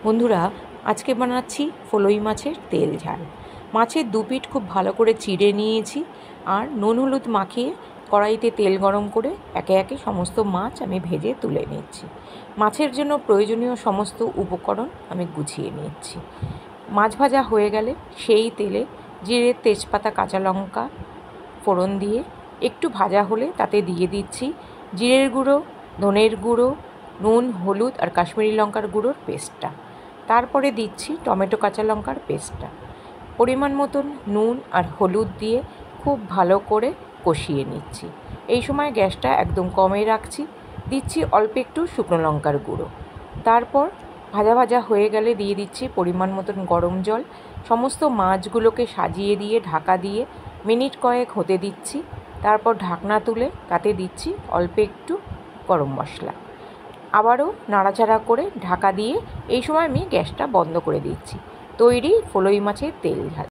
বন্ধুরা, আজকে বানাচ্ছি ফলই মাছের তেল ঝাল। মাছের দু পিঠ খুব ভালো করে চিড়ে নিয়েছি আর নুন হলুদ মাখিয়ে কড়াইতে তেল গরম করে একে একে সমস্ত মাছ আমি ভেজে তুলে নিচ্ছি। মাছের জন্য প্রয়োজনীয় সমস্ত উপকরণ আমি গুছিয়ে নিচ্ছি। মাছ ভাজা হয়ে গেলে সেই তেলে জিরে, তেজপাতা, কাঁচা লঙ্কা ফোড়ন দিয়ে একটু ভাজা হলে তাতে দিয়ে দিচ্ছি জিরের গুঁড়ো, ধনের গুঁড়ো, নুন, হলুদ আর কাশ্মীরি লঙ্কার গুঁড়োর পেস্টটা। তারপরে দিচ্ছি টমেটো, কাঁচা লঙ্কার পেস্টটা। পরিমাণ মতন নুন আর হলুদ দিয়ে খুব ভালো করে কষিয়ে নিচ্ছি। এই সময় গ্যাসটা একদম কমে রাখছি। দিচ্ছি অল্প একটু শুকনো লঙ্কার গুঁড়ো। তারপর ভাজা ভাজা হয়ে গেলে দিয়ে দিচ্ছি পরিমাণ মতন গরম জল। সমস্ত মাছগুলোকে সাজিয়ে দিয়ে ঢাকা দিয়ে মিনিট কয়েক হতে দিচ্ছি। তারপর ঢাকনা তুলে তাতে দিচ্ছি অল্প একটু গরম মশলা। আবারও নাড়াচাড়া করে ঢাকা দিয়ে এই সময় আমি গ্যাসটা বন্ধ করে দিচ্ছি। তৈরি ফলই মাছের তেল ঝাল।